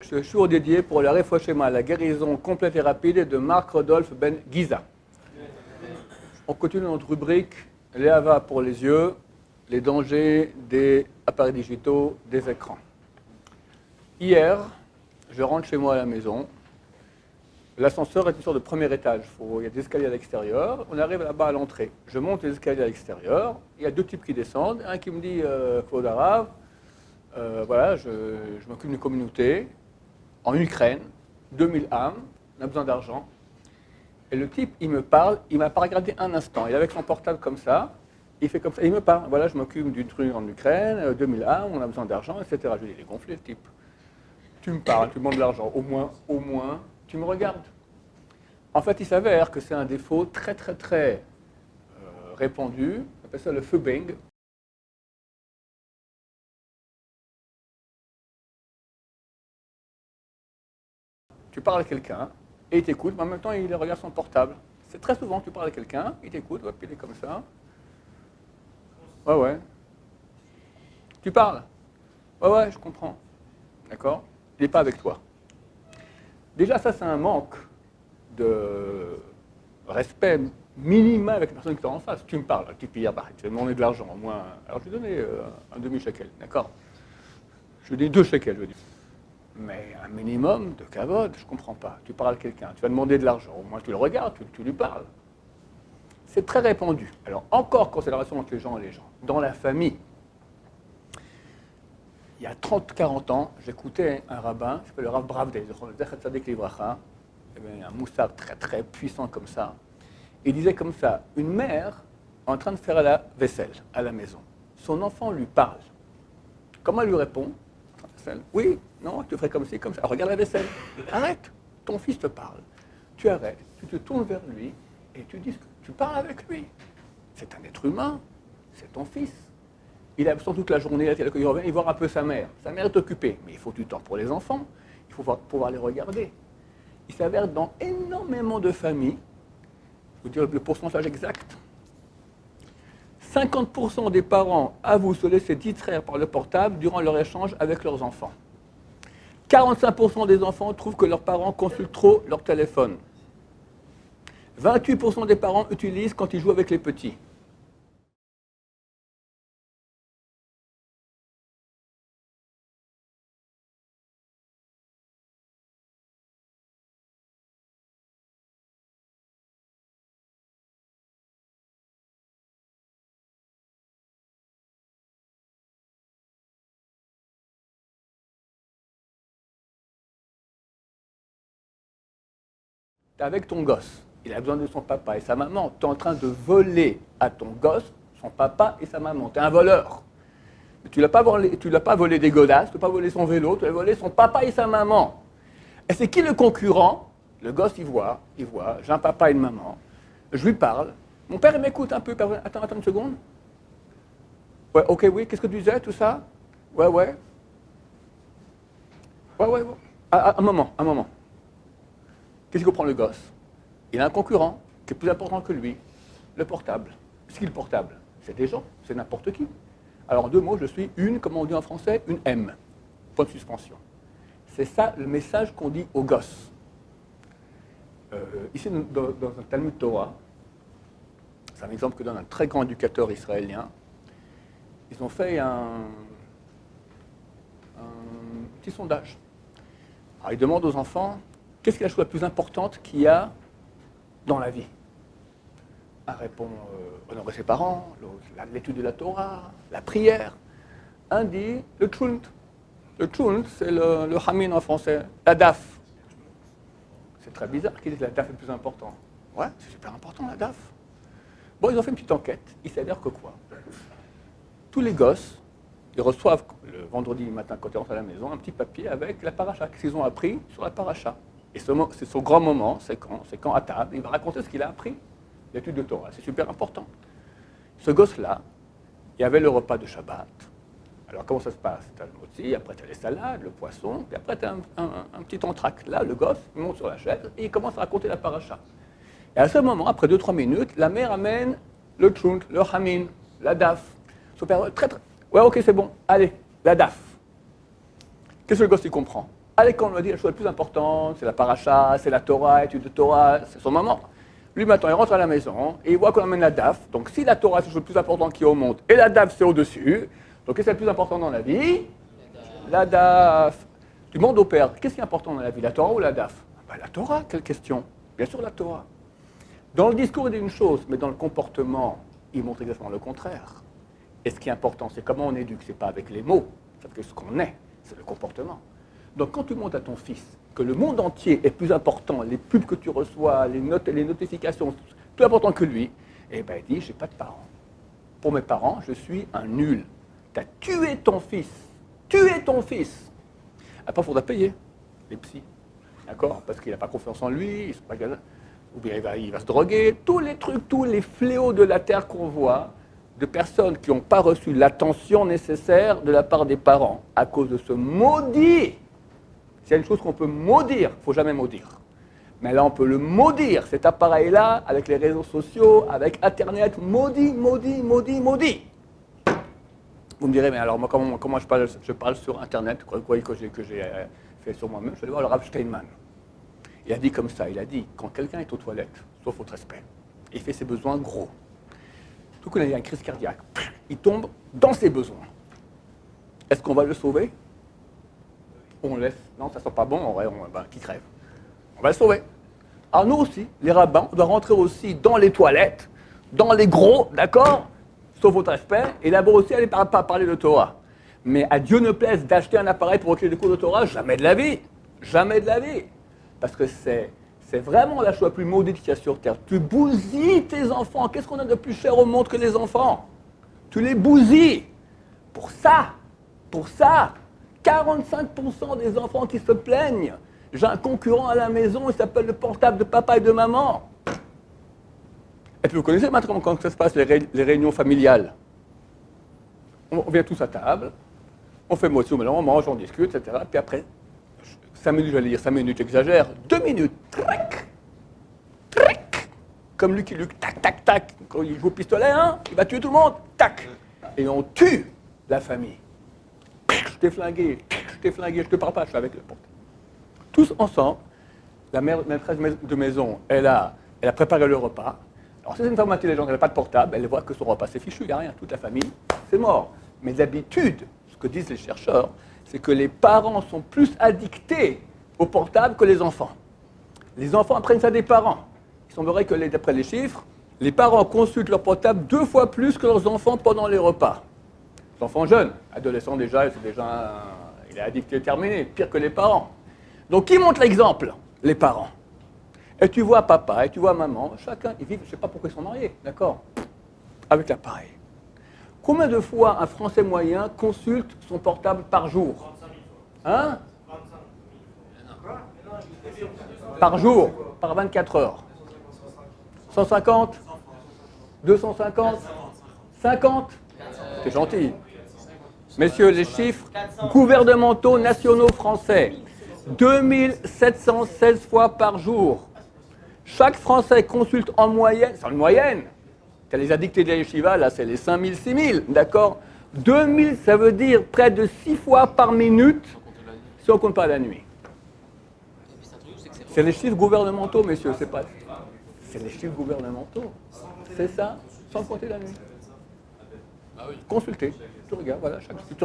ce jour dédié pour la Refoua Shema, la guérison complète et rapide de Marc Rodolphe Ben Giza. On continue notre rubrique les Hava pour les yeux, les dangers des appareils digitaux, des écrans. Hier, je rentre chez moi à la maison. L'ascenseur est une sorte de premier étage. Il y a des escaliers à l'extérieur. On arrive là-bas à l'entrée. Je monte les escaliers à l'extérieur. Il y a deux types qui descendent. Un qui me dit Claude Arabe, voilà, je m'occupe d'une communauté en Ukraine, 2000 âmes, on a besoin d'argent. Et le type, il me parle, il ne m'a pas regardé un instant. Il est avec son portable comme ça, il fait comme ça, il me parle. Voilà, je m'occupe d'une truc en Ukraine, 2000 âmes, on a besoin d'argent, etc. Je lui dis, il est gonflé le type. Tu me parles, tu me demandes de l'argent, au moins, tu me regardes. En fait, il s'avère que c'est un défaut très répandu, on appelle ça le fubbing. Tu parles à quelqu'un et il t'écoute, mais en même temps il regarde son portable. C'est très souvent que tu parles à quelqu'un, il t'écoute, hop, il est comme ça. Ouais. Tu parles. Ouais, je comprends. D'accord? Il n'est pas avec toi. Déjà, ça, c'est un manque de respect minimal avec la personne qui est en face. Tu me parles, tu pires, tu vas me demander de l'argent, au moins. Alors, je lui ai donné un demi-shekel, d'accord? Je lui ai donné 2 shekels, je lui ai dit. Mais un minimum de kavod, je ne comprends pas. Tu parles à quelqu'un, tu vas demander de l'argent, au moins tu le regardes, tu lui parles. C'est très répandu. Alors, encore considération entre les gens et les gens. Dans la famille, il y a 30-40 ans, j'écoutais un rabbin, qui s'appelle le Rav Bravdei, un moussard très puissant comme ça. Il disait comme ça, une mère en train de faire la vaisselle à la maison. Son enfant lui parle. Comment elle lui répond? Oui, non, tu ferais comme ci, comme ça. Regarde la vaisselle. Arrête, ton fils te parle. Tu arrêtes, tu te tournes vers lui et tu dis que tu parles avec lui. C'est un être humain, c'est ton fils. Il est absent toute la journée, il revient, il voit un peu sa mère. Sa mère est occupée, mais il faut du temps pour les enfants. Il faut pouvoir les regarder. Il s'avère dans énormément de familles, je vous dire le pourcentage exact, 50% des parents avouent se laisser distraire par le portable durant leur échange avec leurs enfants. 45% des enfants trouvent que leurs parents consultent trop leur téléphone. 28% des parents utilisent quand ils jouent avec les petits. Tu es avec ton gosse, il a besoin de son papa et sa maman. Tu es en train de voler à ton gosse son papa et sa maman. Tu es un voleur. Tu ne l'as pas volé des godasses, tu n'as pas volé son vélo, tu as volé son papa et sa maman. Et c'est qui le concurrent? Le gosse, il voit, j'ai un papa et une maman. Je lui parle. Mon père, il m'écoute un peu. Attends une seconde. Ouais, ok, oui, qu'est-ce que tu disais, tout ça? Ouais. Un moment. Qu'est-ce qu'il prend le gosse? Il a un concurrent qui est plus important que lui, le portable. C'est qui le portable? C'est des gens, c'est n'importe qui. Alors en 2 mots, je suis comment on dit en français, une M. Point de suspension. C'est ça le message qu'on dit aux gosses. Ici, dans un Talmud Torah, c'est un exemple que donne un très grand éducateur israélien. Ils ont fait un petit sondage. Alors ils demandent aux enfants, qu'est-ce qui est la chose la plus importante qu'il y a dans la vie? Un répond honorer ses parents, l'étude de la Torah, la prière. Un dit le tchunt. Le tchunt, c'est le hamin en français, la daf. C'est très bizarre qu'ils disent que la daf est le plus important. Ouais, c'est super important la daf. Bon, ils ont fait une petite enquête. Il s'avère que quoi? Tous les gosses, ils reçoivent le vendredi matin quand ils rentrent à la maison un petit papier avec la paracha, qu'est-ce qu'ils ont appris sur la paracha. Et c'est son grand moment, c'est quand à table, il va raconter ce qu'il a appris, l'étude de Torah. C'est super important. Ce gosse-là, il y avait le repas de Shabbat. Alors comment ça se passe? Tu as le moti, après tu as les salades, le poisson, puis après tu as un petit entracte. Là, le gosse, il monte sur la chaise et il commence à raconter la paracha. Et à ce moment, après 2-3 minutes, la mère amène le tchunt, le hamin, la daf. Ouais, ok, c'est bon, allez, la daf. Qu'est-ce que le gosse il comprend? À l'école, on m'a dit la chose la plus importante, c'est la paracha, c'est la Torah, étude de Torah, c'est son maman. Lui, maintenant, il rentre à la maison et il voit qu'on amène la DAF. Donc, si la Torah, c'est la chose la plus importante qui est au monde, et la DAF, c'est au-dessus, donc qu'est-ce qui est le plus important dans la vie? La DAF. Tu demandes au père, qu'est-ce qui est important dans la vie, la Torah ou la DAF? Ben, la Torah, quelle question? Bien sûr, la Torah. Dans le discours, il dit une chose, mais dans le comportement, il montre exactement le contraire. Et ce qui est important, c'est comment on éduque, c'est pas avec les mots, parce que ce qu'on est, c'est le comportement. Donc, quand tu montres à ton fils que le monde entier est plus important, les pubs que tu reçois, les notifications, plus important que lui, eh bien, il dit, j'ai pas de parents. Pour mes parents, je suis un nul. Tu as tué ton fils. Tué ton fils. Après, il faudra payer les psys. D'accord? Parce qu'il n'a pas confiance en lui, ou bien il va se droguer. Tous les trucs, tous les fléaux de la terre qu'on voit, de personnes qui n'ont pas reçu l'attention nécessaire de la part des parents à cause de ce maudit. S'il y a une chose qu'on peut maudire, il ne faut jamais maudire. Mais là, on peut le maudire, cet appareil-là, avec les réseaux sociaux, avec Internet, maudit, maudit, maudit, maudit. Vous me direz, mais alors, moi, comment je parle sur Internet, quoi que j'ai fait sur moi-même? Je vais voir le Rav Steinman. Il a dit comme ça, il a dit, quand quelqu'un est aux toilettes, sauf faute de respect, il fait ses besoins gros, tout qu'on a une crise cardiaque, il tombe dans ses besoins. Est-ce qu'on va le sauver? On laisse. Non, ça ne sent pas bon, qui crève. On va le sauver. Alors nous aussi, les rabbins, on doit rentrer aussi dans les toilettes, dans les gros, d'accord? Sauf votre respect, et d'abord aussi aller parler de Torah. Mais à Dieu ne plaise d'acheter un appareil pour écouter des cours de Torah, jamais de la vie. Jamais de la vie. Parce que c'est vraiment la chose la plus maudite qu'il y a sur Terre. Tu bousilles tes enfants. Qu'est-ce qu'on a de plus cher au monde que les enfants? Tu les bousilles. Pour ça, 45% des enfants qui se plaignent. J'ai un concurrent à la maison, il s'appelle le portable de papa et de maman. Et puis vous connaissez maintenant comment ça se passe, les réunions familiales. On vient tous à table, on fait moitié au mélange, on mange, on discute, etc. Puis après, 5 minutes, j'allais dire 5 minutes, j'exagère, 2 minutes, trac, trac, comme Lucky Luke, tac, tac, tac. Quand il joue au pistolet, hein, il va tuer tout le monde, tac. Et on tue la famille. Je t'ai flingué, je te parle pas, je suis avec le portable. Tous ensemble, la maîtresse de maison, elle a préparé le repas. Alors si c'est une femme intelligente, elle n'a pas de portable, elle voit que son repas c'est fichu, il n'y a rien, toute la famille, c'est mort. Mais d'habitude, ce que disent les chercheurs, c'est que les parents sont plus addictés au portable que les enfants. Les enfants apprennent ça des parents. Il semblerait que, d'après les chiffres, les parents consultent leur portable 2 fois plus que leurs enfants pendant les repas. Les enfants jeunes, adolescents déjà, il est addicté terminé, pire que les parents. Donc qui montre l'exemple? Les parents. Et tu vois papa et tu vois maman, chacun, ils vivent, je ne sais pas pourquoi ils sont mariés, d'accord? Avec l'appareil. Combien de fois un Français moyen consulte son portable par jour? 35 000 fois. Hein? Par jour, par 24 heures. 150? 250? 50? C'est gentil. Messieurs, les chiffres gouvernementaux nationaux français. 2716 fois par jour. Chaque Français consulte en moyenne, c'est en moyenne, tu as les addictés de la yeshiva, là c'est les 5000, 6000, d'accord? 2000, ça veut dire près de 6 fois par minute, si on ne compte pas la nuit. C'est les chiffres gouvernementaux, messieurs, c'est pas... C'est les chiffres gouvernementaux. C'est ça, sans compter la nuit. Consulter, tu regardes, voilà, tu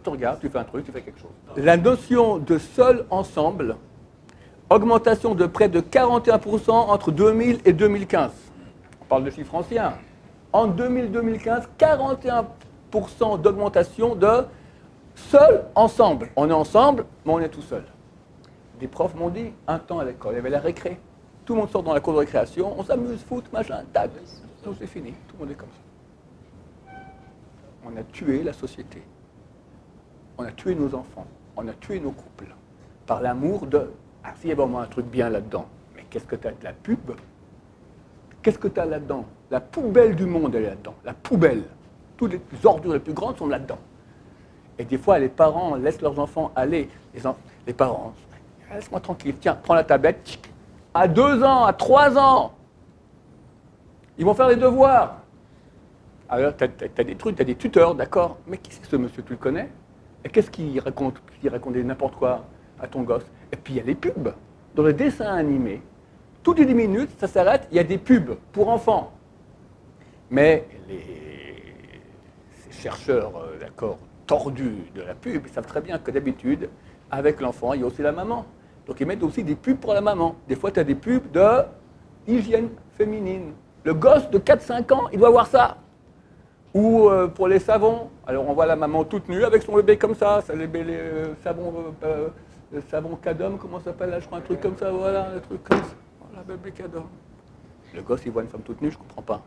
regardes, tu fais un truc, tu fais quelque chose. La notion de seul ensemble, augmentation de près de 41% entre 2000 et 2015. On parle de chiffres anciens. En 2000 et 2015, 41% d'augmentation de seul ensemble. On est ensemble, mais on est tout seul. Des profs m'ont dit, un temps à l'école, il y avait la récré. Tout le monde sort dans la cour de récréation, on s'amuse, foot, machin, tac. Donc c'est fini, tout le monde est comme ça. On a tué la société. On a tué nos enfants. On a tué nos couples. Par l'amour de... Ah, s'il y a vraiment un truc bien là-dedans. Mais qu'est-ce que tu as de la pub? Qu'est-ce que tu as là-dedans? La poubelle du monde, elle est là-dedans. La poubelle. Toutes les ordures les plus grandes sont là-dedans. Et des fois, les parents laissent leurs enfants aller. Les parents, laisse-moi tranquille. Tiens, prends la tablette. À 2 ans, à 3 ans, ils vont faire les devoirs. Alors, tu as des trucs, tu as des tuteurs, d'accord. Mais qui c'est ce monsieur, tu le connais? Et qu'est-ce qu'il raconte? Il raconte n'importe quoi. à ton gosse. Et puis il y a les pubs. Dans les dessins animés, toutes les 10 minutes, ça s'arrête, il y a des pubs pour enfants. Mais ces chercheurs, d'accord, tordus de la pub, ils savent très bien que d'habitude, avec l'enfant, il y a aussi la maman. Donc ils mettent aussi des pubs pour la maman. Des fois, tu as des pubs de hygiène féminine. Le gosse de 4-5 ans, il doit voir ça. Ou pour les savons, alors on voit la maman toute nue avec son bébé comme ça, le savon Cadom, comment ça s'appelle là, je crois un truc comme ça, voilà, un truc comme ça. Voilà, bébé Cadom. Le gosse, il voit une femme toute nue, je comprends pas.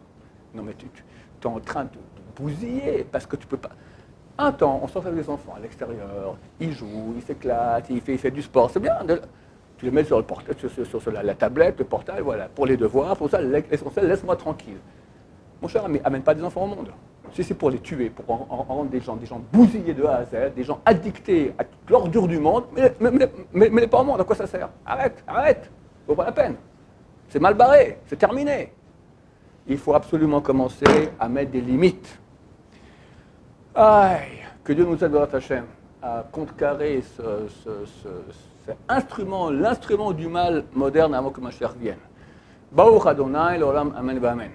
Non mais tu es en train de bousiller, parce que tu peux pas. Un temps, on sort avec les enfants à l'extérieur, ils jouent, ils s'éclatent, ils font du sport, c'est bien. Tu les mets sur, la tablette, le portail, voilà, pour les devoirs, pour ça, l'essentiel, laisse-moi tranquille. Mon cher ami, amène pas des enfants au monde. Si c'est pour les tuer, pour en rendre des gens bousillés de A à Z, des gens addictés à toute l'ordure du monde, mais les pas au monde, à quoi ça sert? Arrête, arrête, vaut pas la peine. C'est mal barré, c'est terminé. Il faut absolument commencer à mettre des limites. Aïe, que Dieu nous aide, Baruch Hashem, à contrecarrer l'instrument du mal moderne avant que Mashiach vienne. Baruch Adonai, l'olam, amen, amen.